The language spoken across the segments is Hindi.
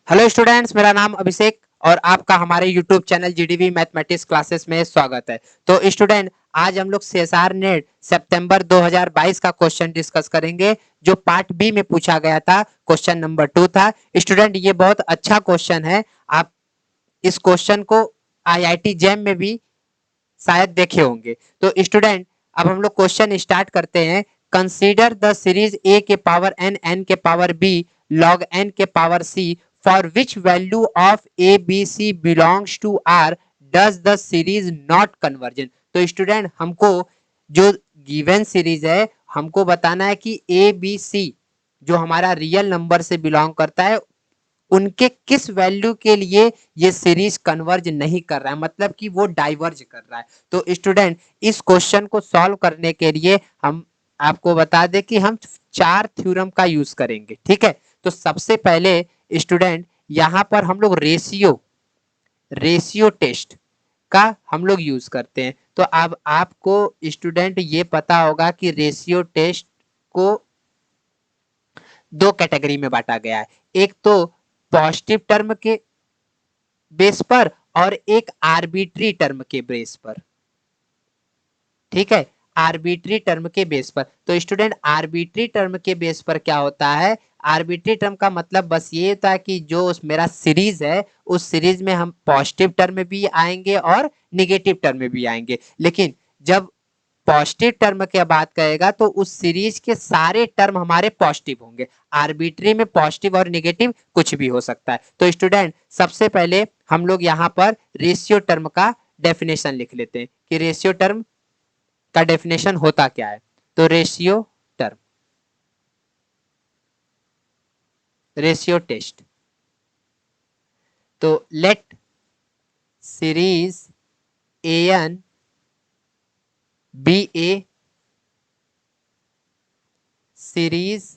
हेलो स्टूडेंट्स, मेरा नाम अभिषेक और आपका हमारे YouTube channel GDV mathematics classes में स्वागत है। तो स्टूडेंट, आज हम लोग सीएसआर नेट सितंबर 2022 का क्वेश्चन डिस्कस करेंगे जो पार्ट बी में पूछा गया था। क्वेश्चन नंबर 2 था। स्टूडेंट, ये बहुत अच्छा क्वेश्चन है। आप इस क्वेश्चन को आईआईटी जैम में भी शायद देखे होंगे। तो स्टूडेंट, अब हम लोग क्वेश्चन स्टार्ट करते हैं। कंसीडर द सीरीज ए के पावर एन, एन के पावर बी, लॉग एन के power C, for which value of A B C belongs to R does the series not converge. तो स्टूडेंट, हमको जो गिवन सीरीज है हमको बताना है कि ए बी सी जो हमारा रियल नंबर से बिलोंग करता है उनके किस वैल्यू के लिए ये सीरीज कन्वर्ज नहीं कर रहा है, मतलब कि वो डाइवर्ज कर रहा है। तो स्टूडेंट, इस क्वेश्चन को सॉल्व करने के लिए हम आपको बता दें कि हम चार थ्योरम का यूज करेंगे। ठीक है, तो सबसे पहले स्टूडेंट यहां पर हम लोग रेशियो रेशियो टेस्ट का हम लोग यूज करते हैं। तो अब आपको स्टूडेंट ये पता होगा कि रेशियो टेस्ट को दो कैटेगरी में बांटा गया है। एक तो पॉजिटिव टर्म के बेस पर और एक आर्बिट्री टर्म के बेस पर। ठीक है, आर्बिट्री टर्म के बेस पर। तो स्टूडेंट, आर्बिट्री टर्म के बेस पर क्या होता है? आर्बिट्री टर्म का मतलब बस ये होता है कि जो मेरा सीरीज है उस सीरीज में हम पॉजिटिव टर्म में भी आएंगे और निगेटिव टर्म में भी आएंगे। लेकिन जब पॉजिटिव टर्म की बात करेगा तो उस सीरीज के सारे टर्म हमारे पॉजिटिव होंगे। आर्बिट्री में पॉजिटिव और निगेटिव कुछ भी हो सकता है। तो स्टूडेंट, सबसे पहले हम लोग यहाँ पर रेशियो टर्म का डेफिनेशन लिख लेते हैं कि रेशियो टर्म का डेफिनेशन होता क्या है। तो टर्म रेशियो टेस्ट। तो let series A N B A series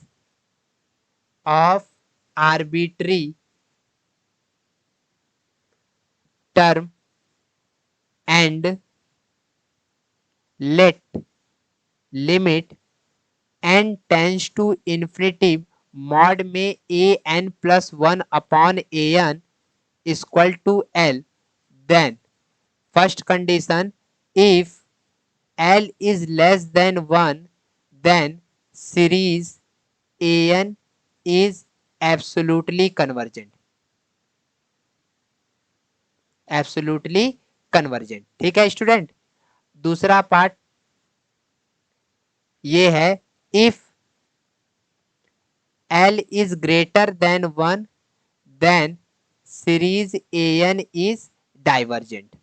of arbitrary term and let limit n tends to infinity mod में a n plus 1 upon a n equal to l, then first condition, if l is less than 1 then series a n is absolutely convergent। Absolutely convergent. ठीक है स्टूडेंट, दूसरा पार्ट ये है, if L is greater than 1 then series AN is divergent।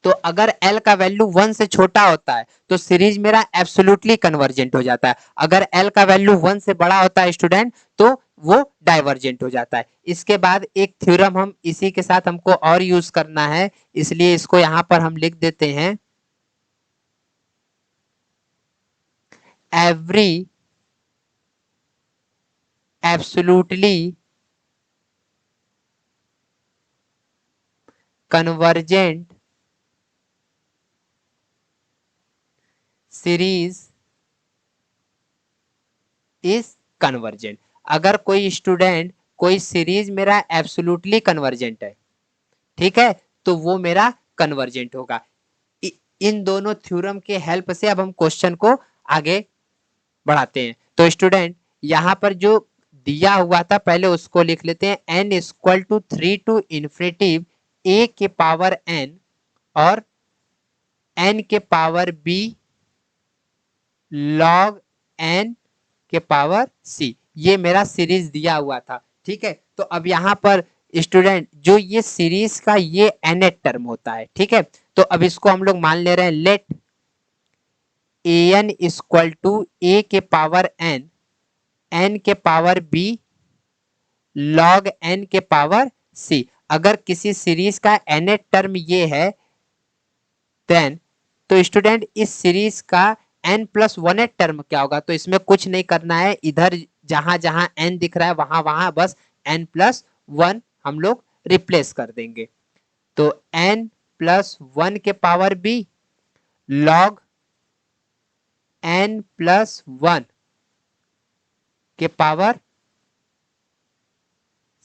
तो अगर L का वैल्यू 1 से छोटा होता है तो सीरीज मेरा एब्सोल्युटली कन्वर्जेंट हो जाता है। अगर L का वैल्यू 1 से बड़ा होता है स्टूडेंट तो वो डाइवर्जेंट हो जाता है। इसके बाद एक थ्योरम हम इसी के साथ हमको और यूज करना है, इसलिए इसको यहां पर हम लिख देते हैं। Every absolutely convergent series is convergent. अगर कोई स्टूडेंट कोई सीरीज मेरा एब्सोल्युटली कन्वर्जेंट है, ठीक है, तो वो मेरा कन्वर्जेंट होगा। इन दोनों थ्योरम के हेल्प से अब हम क्वेश्चन को आगे बढ़ाते हैं। तो स्टूडेंट, यहां पर जो दिया हुआ था पहले उसको लिख लेते हैं। n equal to 3 to infinitive a के पावर n और n के पावर b log n के पावर c, ये मेरा सीरीज दिया हुआ था। ठीक है, तो अब यहां पर स्टूडेंट जो ये सीरीज का ये nth टर्म होता है, ठीक है, तो अब इसको हम लोग मान ले रहे हैं, let a n equal to a के पावर एन, एन के पावर बी लॉग एन के पावर सी। अगर किसी सीरीज का nth टर्म ये है देन तो स्टूडेंट इस सीरीज का n प्लस वन टर्म क्या होगा? तो इसमें कुछ नहीं करना है, इधर जहां जहां n दिख रहा है वहां वहां बस n प्लस वन हम लोग रिप्लेस कर देंगे। तो n प्लस वन के power b log n plus one के पावर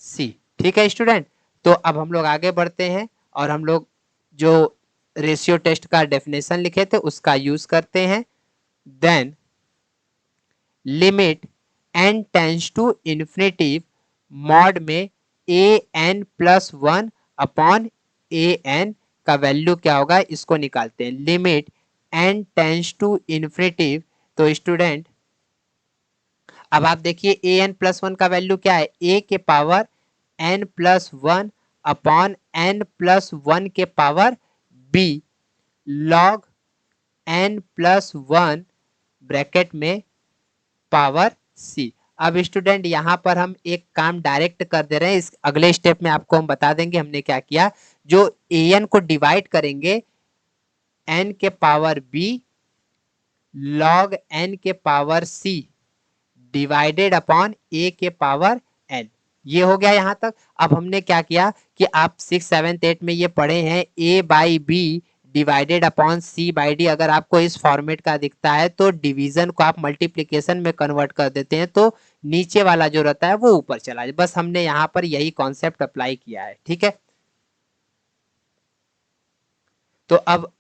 सी। ठीक है स्टूडेंट, तो अब हम लोग आगे बढ़ते हैं और हम लोग जो रेशियो टेस्ट का डेफिनेशन लिखे थे उसका यूज करते हैं। Then limit n tends to infinitive mod में a n plus one upon a n का वैल्यू क्या होगा इसको निकालते हैं। Limit n tends to infinitive, तो स्टूडेंट अब आप देखिए ए एन प्लस वन का वैल्यू क्या है, ए के power n plus one upon n plus one के power B log n plus one bracket में पावर सी। अब स्टूडेंट यहाँ पर हम एक काम डायरेक्ट कर दे रहे हैं, इस अगले स्टेप में आपको हम बता देंगे हमने क्या किया। जो ए एन को डिवाइड करेंगे एन के पावर बी लॉग एन के पावर सी डिवाइडेड अपॉन ए के पावर एन। ये हो गया यहां तक। अब हमने क्या किया कि आप 6, 7, 8 में ये पढ़े हैं a by B divided upon c by d. अगर आपको इस फॉर्मेट का दिखता है तो डिवीजन को आप मल्टीप्लीकेशन में कन्वर्ट कर देते हैं तो नीचे वाला जो रहता है वो ऊपर चला जाए। बस हमने यहां पर यही कॉन्सेप्ट अप्लाई किया है। ठीक है, तो अब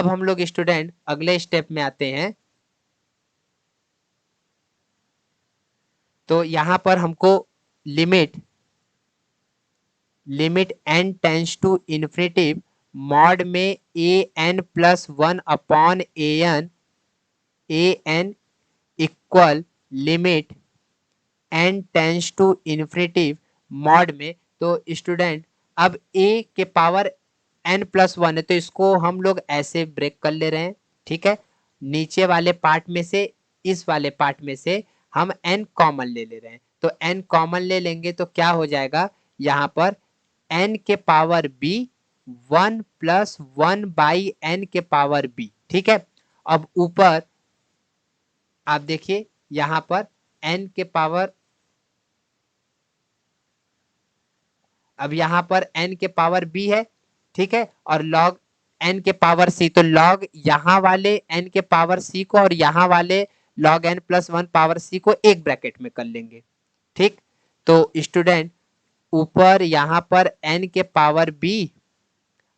हम लोग स्टूडेंट अगले स्टेप में आते हैं। तो यहां पर हमको limit n tends to infinitive mod में a n plus one upon a n equal limit n tends to infinitive mod में। तो स्टूडेंट अब a के पावर n प्लस वन है तो इसको हम लोग ऐसे ब्रेक कर ले रहे हैं। ठीक है, नीचे वाले पार्ट में से इस वाले पार्ट में से हम n कॉमन ले रहे हैं। तो n कॉमन ले लेंगे तो क्या हो जाएगा यहाँ पर n के power b 1 plus 1 by n के पावर b। ठीक है, अब ऊपर आप देखिए यहाँ पर n के पावर, अब यहाँ पर n के पावर b है। ठीक है, और log n के पावर c, तो log यहाँ वाले n के पावर c को और यहाँ वाले log n plus one power c को एक ब्रैकेट में कर लेंगे। ठीक, तो स्टूडेंट ऊपर यहाँ पर n के पावर b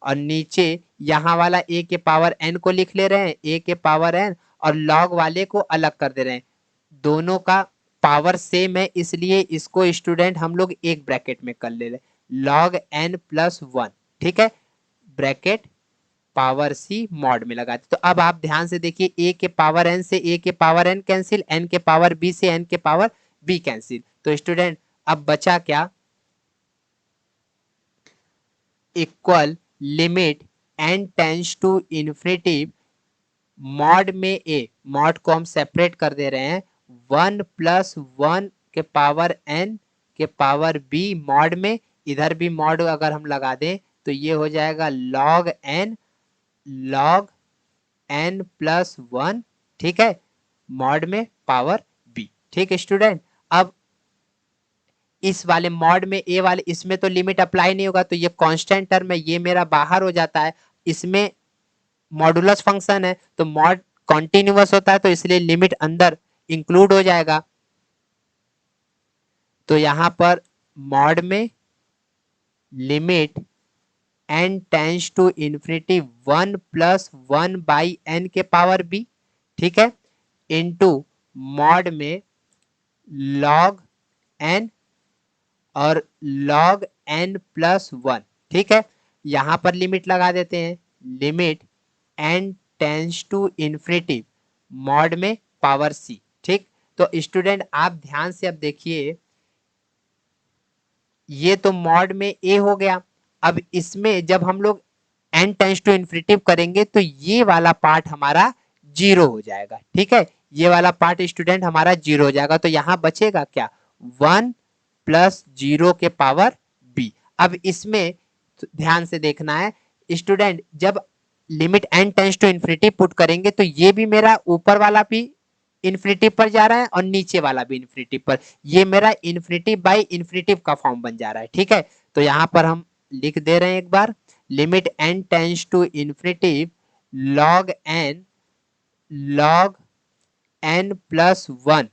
और नीचे यहाँ वाला a के पावर n को लिख ले रहे हैं, a के पावर n, और log वाले को अलग कर दे रहे हैं। दोनों का पावर सेम है इसलिए इसको स्टूडेंट हम लोग एक ब्रैकेट में कर ले रहे हैं, log n प्लस वन। ठीक है, ब्रैकेट पावर सी मॉड में लगाते। तो अब आप ध्यान से देखिए a के पावर n से a के पावर n कैंसिल, n के पावर b से n के पावर b कैंसिल। तो स्टूडेंट अब बचा क्या, equal limit n tends to infinitive mod में a, मॉड को हम सेपरेट कर दे रहे हैं, 1 प्लस वन के पावर n के पावर b मॉड में, इधर भी मॉड अगर हम लगा दें तो ये हो जाएगा log n प्लस वन। ठीक है, मॉड में पावर b। ठीक है स्टूडेंट, अब इस वाले मॉड में ए वाले इसमें तो लिमिट अप्लाई नहीं होगा तो ये कांस्टेंट टर्म है, ये मेरा बाहर हो जाता है। इसमें मॉडुलस फंक्शन है तो मॉड कॉन्टिन्यूअस होता है तो इसलिए लिमिट अंदर इंक्लूड हो जाएगा। तो यहां पर मॉड में limit n tends to infinity 1 plus one by n के पावर b। ठीक है, इनटू मॉड में log n और log n प्लस वन। ठीक है, यहां पर लिमिट लगा देते हैं, limit n tends to infinity mod में पावर c। ठीक, तो स्टूडेंट आप ध्यान से अब देखिए, ये तो मॉड में a हो गया। अब इसमें जब हम लोग n टेंस टू इन्फिनिटी करेंगे तो ये वाला पार्ट हमारा जीरो हो जाएगा। ठीक है, ये वाला पार्ट स्टूडेंट हमारा जीरो हो जाएगा। तो यहां बचेगा क्या, 1 प्लस जीरो के पावर b। अब इसमें ध्यान से देखना है स्टूडेंट, जब limit n tends to infinity put करेंगे तो ये भी मेरा ऊपर वाला भी इन्फिनिटी पर जा रहा है और नीचे वाला भी इन्फिनिटी पर, ये मेरा इन्फिनिटी बाई इन्फिनिटी का फॉर्म बन जा रहा है। ठीक है, तो यहां पर हम लिख दे रहे हैं एक बार, limit n tends to infinity log n plus one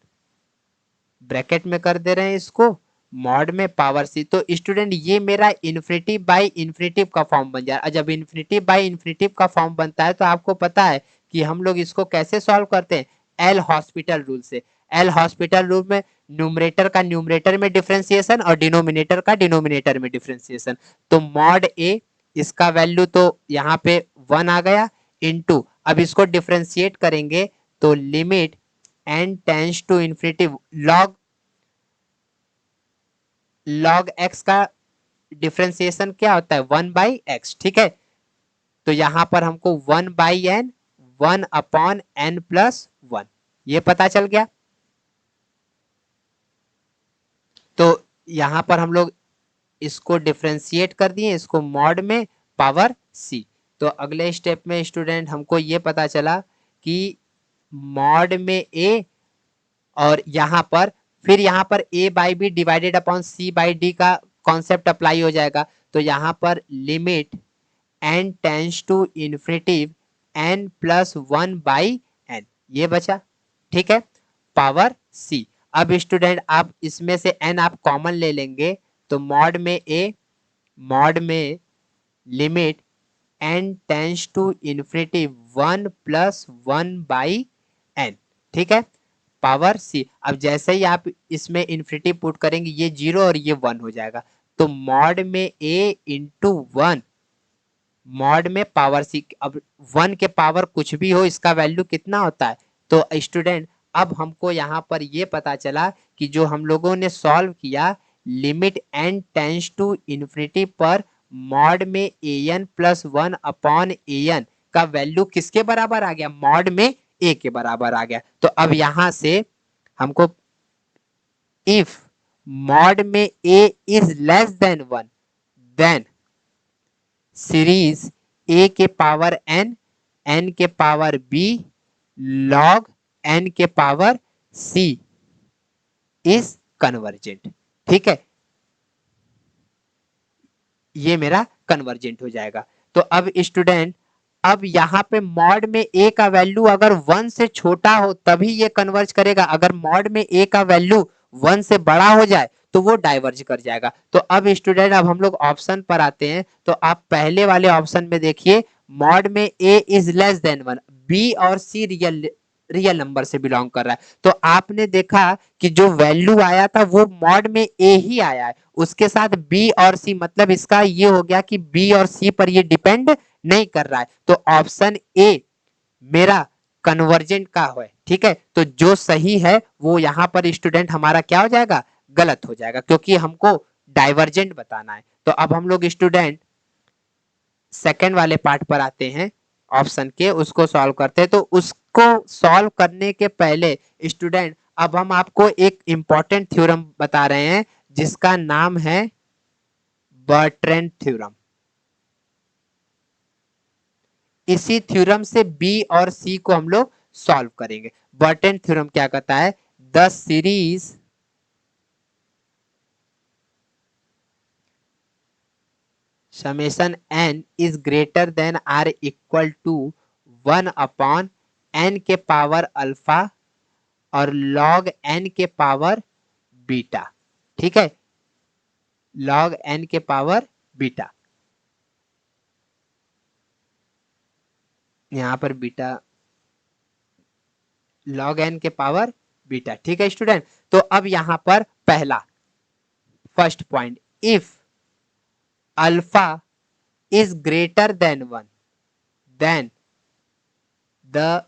bracket में कर दे रहे हैं इसको, मॉड में पावर सी। तो स्टूडेंट ये मेरा इन्फिनिटिव बाई इन्फिनिटिव का फॉर्म बन जाए। जब इन्फिनिटिव बाई इन्फिनिटिव का फॉर्म बनता है तो आपको पता है कि हम लोग इसको कैसे सॉल्व करते हैं, एल हॉस्पिटल रूल से। एल हॉस्पिटल रूल में न्यूमरेटर का न्यूमरेटर में डिफरेंशिएशन और डिनोमिनेटर का डिनोमिनेटर में डिफरेंशिएशन। तो मॉड ए, इसका वैल्यू तो यहाँ पे 1 आ गया, इनटू अब इसको डिफरेंशिएट करेंगे तो limit N tends to infinitive log log X का डिफरेंशिएशन क्या होता है, 1/x। ठीक है, तो यहां पर हमको 1/n 1/n+1 ये पता चल गया। तो यहां पर हम लोग इसको डिफरेंशिएट कर दिए, इसको मॉड में पावर सी। तो अगले स्टेप में स्टूडेंट हमको ये पता चला कि मॉड में ए, और यहाँ पर फिर यहाँ पर a by B divided upon c by D का कॉन्सेप्ट अप्लाई हो जाएगा। तो यहाँ पर limit n tends to infinitive n+1/n ये बचा। ठीक है, पावर c। अब स्टूडेंट आप इसमें से n आप कॉमन ले लेंगे तो मॉड में limit n tends to infinitive 1+1/n। ठीक है, पावर सी। अब जैसे ही आप इसमें इन्फिनिटी पुट करेंगे ये 0 और ये 1 हो जाएगा। तो मॉड में a इंटू 1, मॉड में पावर सी। अब 1 के पावर कुछ भी हो इसका वैल्यू कितना होता है। तो स्टूडेंट अब हमको यहाँ पर ये पता चला कि जो हम लोगों ने सॉल्व किया limit n tends to infinity पर मॉड में an+1 अपॉन an का वैल्यू किसके बराबर आ गया, मॉड में a के बराबर आ गया। तो अब यहां से हमको इफ मॉड में a is less than 1 then series a के पावर n, n के पावर b log n के पावर c इज कन्वर्जेंट। ठीक है, ये मेरा कन्वर्जेंट हो जाएगा। तो अब स्टूडेंट अब यहाँ पे मॉड में a का वैल्यू अगर 1 से छोटा हो तभी ये कन्वर्ज करेगा, अगर मॉड में a का वैल्यू 1 से बड़ा हो जाए तो वो डाइवर्ज कर जाएगा। तो अब स्टूडेंट अब हम लोग ऑप्शन पर आते हैं। तो आप पहले वाले ऑप्शन में देखिए मॉड में a is less than 1, b और c रियल नंबर से बिलोंग कर रहा है। तो आपने देखा कि जो वैल्यू आया था वो मॉड में a ही आया है, उसके साथ b और c, मतलब इसका ये हो गया कि b और c पर ये डिपेंड नहीं कर रहा है। तो ऑप्शन ए मेरा कन्वर्जेंट का है। ठीक है, तो जो सही है वो यहां पर स्टूडेंट हमारा क्या हो जाएगा, गलत हो जाएगा, क्योंकि हमको डाइवर्जेंट बताना है। तो अब हम लोग स्टूडेंट सेकेंड वाले पार्ट पर आते हैं, ऑप्शन के उसको सॉल्व करते हैं। तो उसको सॉल्व करने के पहले स्टूडेंट अब हम आपको एक इंपॉर्टेंट थ्योरम बता रहे हैं जिसका नाम है बर्ट्रैंड थ्योरम। इसी थ्योरम से बी और सी को हम लोग सॉल्व करेंगे। बर्ट्रैंड थ्योरम क्या कहता है, the series summation n is greater than or equal to 1/n के पावर अल्फा और log n के पावर बीटा। ठीक है, log n के पावर बीटा, यहां पर बीटा log n के पावर बीटा। ठीक है स्टूडेंट, तो अब यहां पर पहला first point, if alpha is greater than 1 then the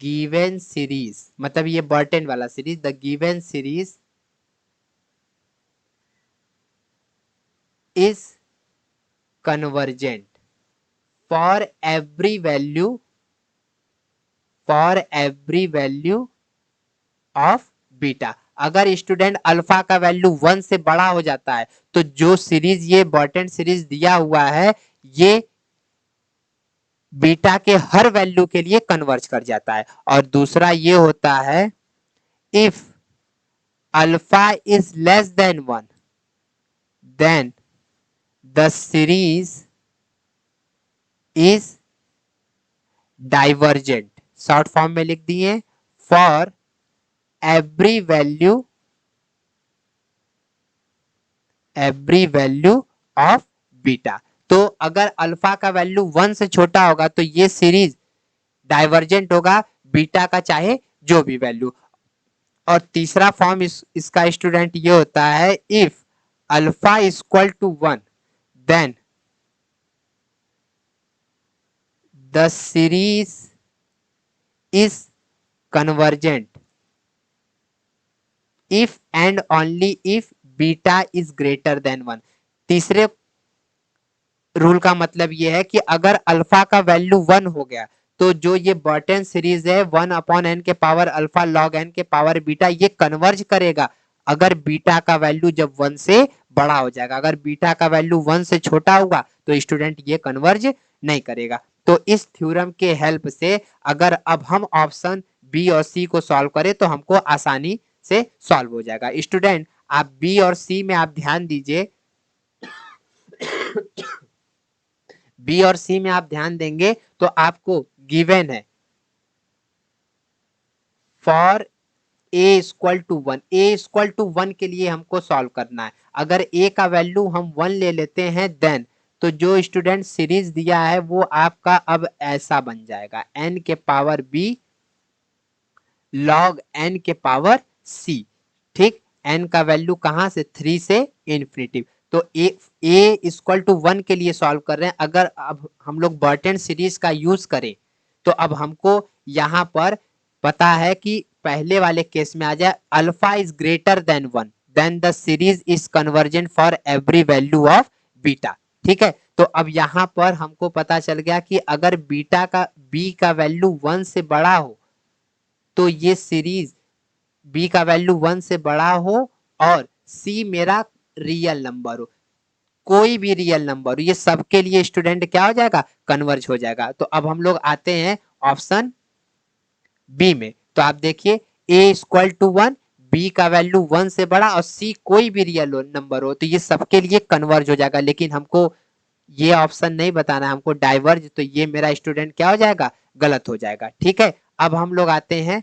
given series, मतलब ये बर्टन वाला series, the given series is convergent for every value of beta. अगर स्टूडेंट अल्फा का वैल्यू 1 से बड़ा हो जाता है तो जो सीरीज ये बर्टन सीरीज दिया हुआ है ये बीटा के हर वैल्यू के लिए कन्वर्ज कर जाता है। और दूसरा ये होता है if alpha is less than 1 then the series is divergent. Short form में लिख दिए, for every value every value of beta. तो अगर अल्फा का वैल्यू 1 से छोटा होगा तो ये सीरीज डाइवर्जेंट होगा बीटा का चाहे जो भी वैल्यू। और तीसरा फॉर्म इसका स्टूडेंट ये होता है, if alpha equal to 1 then the series is convergent if and only if beta is greater than 1। तीसरे रूल का मतलब ये है कि अगर अल्फा का वैल्यू 1 हो गया तो जो ये बर्टन सीरीज है 1/n के पावर अल्फा लॉग n के पावर बीटा ये कन्वर्ज करेगा अगर बीटा का वैल्यू जब 1 से बड़ा हो जाएगा। अगर बीटा का वैल्यू 1 से छोटा होगा तो स्टूडेंट ये कन्वर्ज नहीं करेगा। तो इस थ्योरम के हेल्प से अगर अब हम ऑप्शन बी और सी को सॉल्व करें तो हमको आसानी से सॉल्व हो जाएगा। स्टूडेंट आप बी और सी में आप ध्यान दीजिए, बी और सी में आप ध्यान देंगे तो आपको गिवन है for A equal to 1, A equal to 1 के लिए हमको सॉल्व करना है। अगर ए का वैल्यू हम 1 ले लेते हैं देन तो जो स्टूडेंट सीरीज दिया है वो आपका अब ऐसा बन जाएगा n के पावर b log n के पावर c। ठीक, n का वैल्यू कहां से 3 से इन्फिनिटी। तो ए इक्वल टू 1 के लिए सॉल्व कर रहे हैं। अगर अब हम लोग बर्टन सीरीज का यूज करें तो अब हमको यहां पर पता है कि पहले वाले केस में आ जाए alpha is greater than 1 then the series is convergent for every value of beta. ठीक है, तो अब यहां पर हमको पता चल गया कि अगर बीटा का बी का वैल्यू 1 से बड़ा हो तो ये सीरीज बी का वैल्यू 1 से बड़ा हो और सी मेरा रियल नंबर हो, कोई भी रियल नंबर हो, ये सबके लिए स्टूडेंट क्या हो जाएगा, कन्वर्ज हो जाएगा। तो अब हम लोग आते हैं ऑप्शन बी में। तो आप देखिए ए इक्वल टू 1, बी का वैल्यू 1 से बड़ा और सी कोई भी रियल नंबर हो तो ये सबके लिए कन्वर्ज हो जाएगा। लेकिन हमको ये ऑप्शन नहीं बताना, हमको डाइवर्ज, तो ये मेरा स्टूडेंट क्या हो जाएगा, गलत हो जाएगा। ठीक है, अब हम लोग आते हैं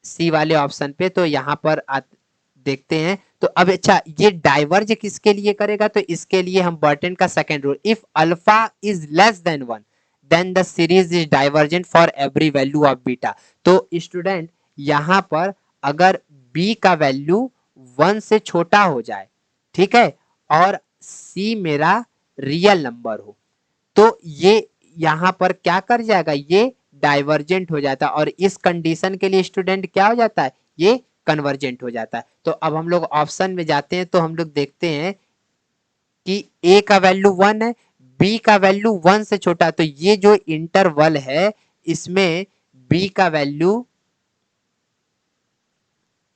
सी वाले ऑप्शन पे। तो यहाँ पर देखते हैं तो अब अच्छा ये डाइवर्ज किसके लिए करेगा, तो इसके लिए हम बर्टन का second rule, if alpha is less than 1 then the series is divergent for every value of beta. तो स्टूडेंट यहां पर अगर बी का वैल्यू 1 से छोटा हो जाए, ठीक है, और सी मेरा रियल नंबर हो तो ये यहां पर क्या कर जाएगा, ये डाइवर्जेंट हो जाता है और इस कंडीशन के लिए स्टूडेंट क्या हो जाता है, ये कन्वर्जेंट हो जाता है। तो अब हम लोग ऑप्शन में जाते हैं तो हम लोग देखते हैं कि ए का वैल्यू 1 है, बी का वैल्यू 1 से छोटा, तो ये जो इंटरवल है इसमें बी का वैल्यू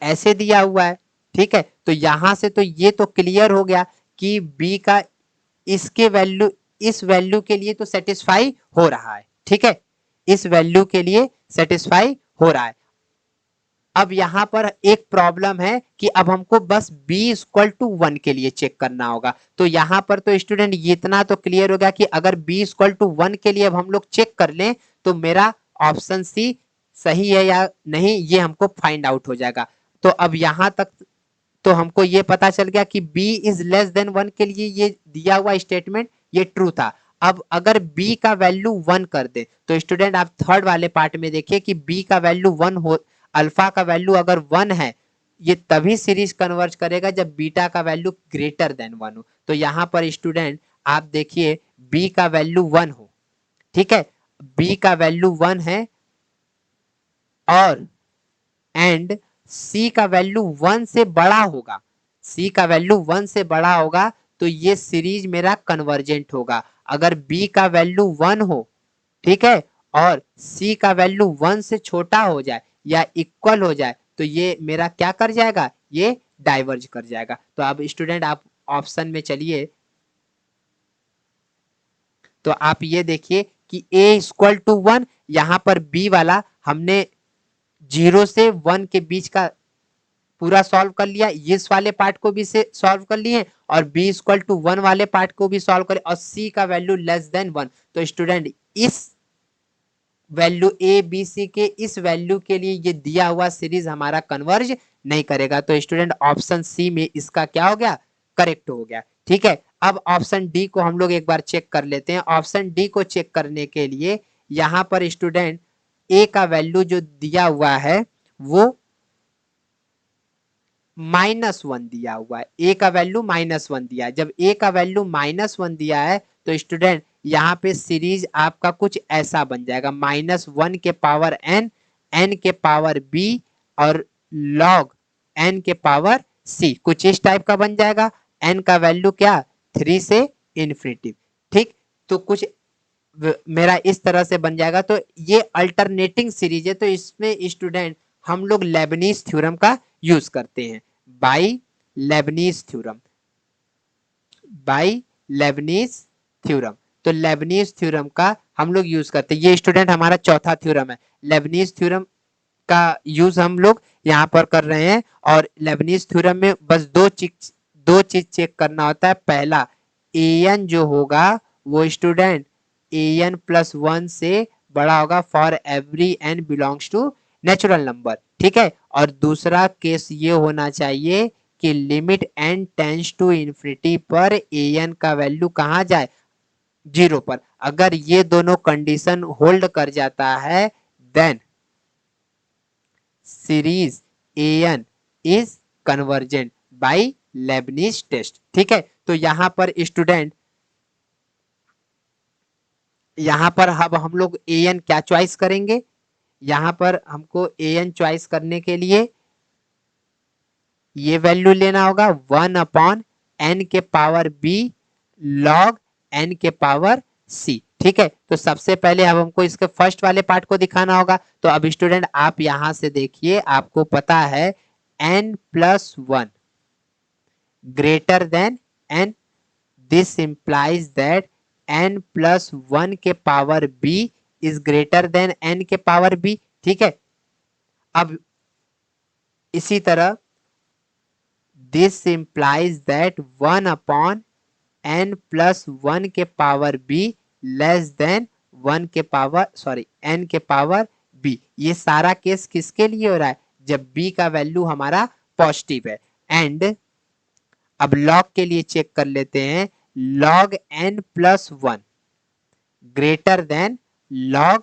ऐसे दिया हुआ है। ठीक है, तो यहां से तो ये तो क्लियर हो गया कि बी का इसके वैल्यू इस वैल्यू के लिए तो सेटिस्फाई हो रहा है। ठीक है, इस वैल्यू के लिए सेटिस्फाई हो रहा है। अब यहां पर एक प्रॉब्लम है कि अब हमको बस b इक्वल टू 1 के लिए चेक करना होगा। तो यहां पर तो स्टूडेंट इतना तो क्लियर हो गया कि अगर b इक्वल टू 1 के लिए अब हम लोग चेक कर लें तो मेरा ऑप्शन सी सही है या नहीं ये हमको फाइंड आउट हो जाएगा। तो अब यहां तक तो हमको ये पता चल गया कि b इज लेस देन 1 के लिए ये दिया हुआ स्टेटमेंट ये ट्रू था। अब अगर b का वैल्यू 1 कर दे तो स्टूडेंट आप थर्ड वाले पार्ट में देखिए कि b का वैल्यू 1 हो, अल्फा का वैल्यू अगर 1 है ये तभी सीरीज कन्वर्ज करेगा जब बीटा का वैल्यू ग्रेटर देन 1 हो। तो यहां पर स्टूडेंट आप देखिए b का वैल्यू 1 हो, ठीक है, b का वैल्यू 1 है और एंड सी का वैल्यू 1 से बड़ा होगा, सी का वैल्यू 1 से बड़ा होगा तो ये सीरीज मेरा कन्वर्जेंट होगा। अगर बी का वैल्यू 1 हो, ठीक है, और सी का वैल्यू 1 से छोटा हो जाए या इक्वल हो जाए तो ये मेरा क्या कर जाएगा, ये डाइवर्ज कर जाएगा। तो अब स्टूडेंट आप ऑप्शन में चलिए तो आप ये देखिए कि a इक्वल टू 1, यहां पर b वाला हमने 0 से 1 के बीच का पूरा सॉल्व कर लिया, इस वाले पार्ट को भी से सॉल्व कर लिए और b इक्वल टू 1 वाले पार्ट को भी सॉल्व करें और c का वैल्यू लेस देन 1। तो स्टूडेंट इस वैल्यू ए बी सी के इस वैल्यू के लिए ये दिया हुआ सीरीज हमारा कन्वर्ज नहीं करेगा। तो स्टूडेंट ऑप्शन सी में इसका क्या हो गया, करेक्ट हो गया। ठीक है, अब ऑप्शन डी को हम लोग एक बार चेक कर लेते हैं। ऑप्शन डी को चेक करने के लिए यहाँ पर स्टूडेंट ए का वैल्यू जो दिया हुआ है वो -1 दिया हुआ है। ए का वैल्यू -1 दिया है। जब ए का वैल्यू -1 दिया है तो स्टूडेंट यहाँ पे सीरीज आपका कुछ ऐसा बन जाएगा, -1 के पावर n, n के पावर b और log n के पावर c, कुछ इस टाइप का बन जाएगा। n का वैल्यू क्या, 3 से इन्फिनिटी। ठीक, तो कुछ मेरा इस तरह से बन जाएगा। तो ये अल्टरनेटिंग सीरीज है, तो इसमें स्टूडेंट हम लोग लेबनीज थ्योरम का यूज करते हैं। By Lebanese theorem, by Lebanese theorem, तो लेबनीज थ्योरम का हम लोग यूज करते हैं। ये स्टूडेंट हमारा चौथा थ्योरम है। लेबनीज थ्योरम का यूज हम लोग यहाँ पर कर रहे हैं। और लेबनीज थ्योरम में बस दो चीज चेक करना होता है। पहला, an जो होगा वो स्टूडेंट an प्लस 1 से बड़ा होगा for every n belongs to natural number. ठीक है, और दूसरा केस ये होना चाहिए कि limit n tends to infinity पर an का वैल्यू कहाँ जाए, 0 पर। अगर ये दोनों कंडीशन होल्ड कर जाता है then series an is convergent by Leibniz test. ठीक है, तो यहां पर स्टूडेंट, यहां पर अब हम लोग an क्या चॉइस करेंगे, यहां पर हमको an चॉइस करने के लिए ये वैल्यू लेना होगा 1/n के पावर b log n के पावर c। ठीक है, तो सबसे पहले अब हमको इसके फर्स्ट वाले पार्ट को दिखाना होगा। तो अब स्टूडेंट आप यहां से देखिए, आपको पता है n plus 1 greater than n, this implies that n plus 1 के power b is greater then n के पावर b। ठीक है, अब इसी तरह this implies that 1/n plus 1 के पावर b लेस देन 1 के पावर n के पावर b। ये सारा केस किसके लिए हो रहा है, जब b का वैल्यू हमारा पॉजिटिव है। एंड अब log के लिए चेक कर लेते हैं, log n plus 1 greater than log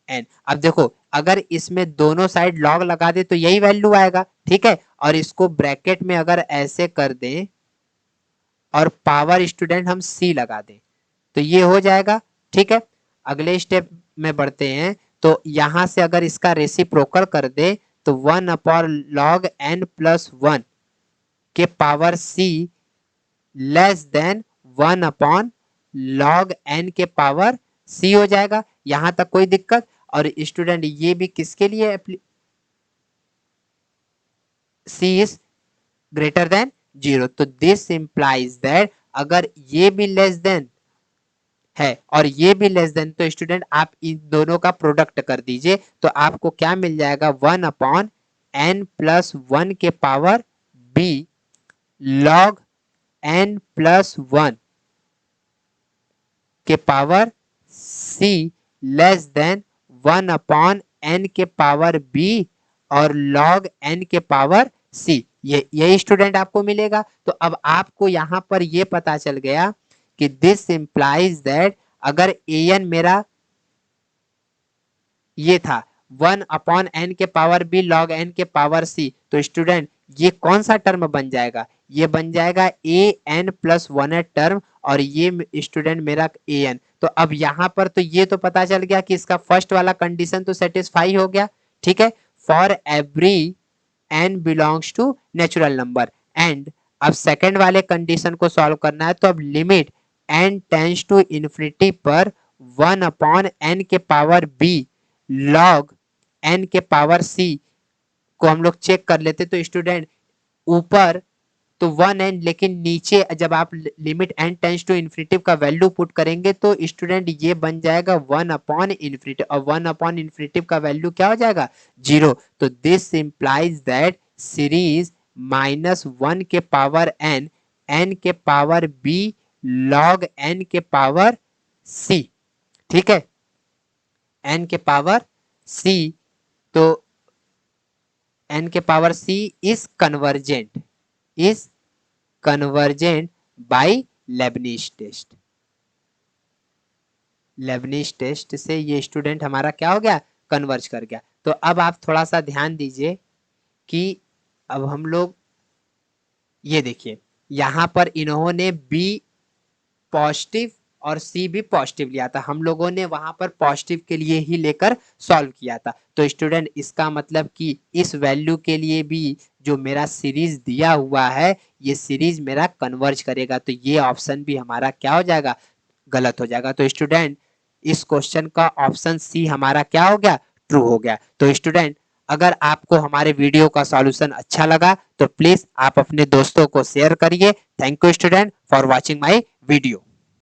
n। अब देखो, अगर इसमें दोनों साइड log लगा दे तो यही वैल्यू आएगा। ठीक है, और इसको ब्रैकेट में अगर ऐसे कर दें और पावर स्टूडेंट हम c लगा दें तो ये हो जाएगा। ठीक है, अगले स्टेप में बढ़ते हैं। तो यहां से अगर इसका रेसिप्रोकल कर दे तो 1/log n प्लस 1 के power c less than 1/log n के पावर c हो जाएगा। यहां तक कोई दिक्कत। और स्टूडेंट ये भी किसके लिए, c इज ग्रेटर देन 0, तो दिस इंप्लाइज दैट अगर ये भी लेस देन है और ये भी लेस देन, तो स्टूडेंट आप इन दोनों का प्रोडक्ट कर दीजिए तो आपको क्या मिल जाएगा, 1/n प्लस 1 के power b log n plus 1 के power c less than 1/n के पावर b और log n के पावर c। ये स्टूडेंट आपको मिलेगा। तो अब आपको यहां पर ये पता चल गया कि दिस इंप्लाइज दैट अगर an मेरा ये था 1/n के पावर b log n के पावर c, तो स्टूडेंट ये कौन सा टर्म बन जाएगा, ये बन जाएगा an प्लस 1 टर्म और ये स्टूडेंट मेरा an। तो अब यहां पर तो ये तो पता चल गया कि इसका फर्स्ट वाला कंडीशन तो सेटिस्फाई हो गया। ठीक है, for every n belongs to natural number. And अब सेकेंड वाले कंडीशन को सॉल्व करना है। तो अब limit n tends to infinity पर 1/n के पावर b log n के पावर c को हम लोग चेक कर लेते। तो स्टूडेंट ऊपर तो 1n, लेकिन नीचे जब आप limit n tends to infinity का वैल्यू पुट करेंगे तो स्टूडेंट ये बन जाएगा 1/इन्फिनिटी और 1/इन्फिनिटी का वैल्यू क्या हो जाएगा, 0। तो दिस इंप्लाइज दैट सीरीज -1 के पावर n, n के पावर b log n के पावर c। ठीक है, n के पावर c, तो n के power c is convergent, is convergent by Leibniz test. Leibniz test से ये स्टूडेंट हमारा क्या हो गया, कन्वर्ज कर गया। तो अब आप थोड़ा सा ध्यान दीजिए कि अब हम लोग ये देखिए यहाँ पर इन्होंने बी पॉजिटिव और सी भी पॉजिटिव लिया था, हम लोगों ने वहां पर पॉजिटिव के लिए ही लेकर सॉल्व किया था। तो स्टूडेंट इसका मतलब कि इस वैल्यू के लिए भी जो मेरा सीरीज दिया हुआ है ये सीरीज मेरा कन्वर्ज करेगा, तो ये ऑप्शन भी हमारा क्या हो जाएगा, गलत हो जाएगा। तो स्टूडेंट इस क्वेश्चन का ऑप्शन सी हमारा क्या हो गया, ट्रू हो गया। तो स्टूडेंट अगर आपको हमारे वीडियो का सॉल्यूशन अच्छा लगा तो प्लीज आप अपने दोस्तों को शेयर करिए। Thank you student for watching my video.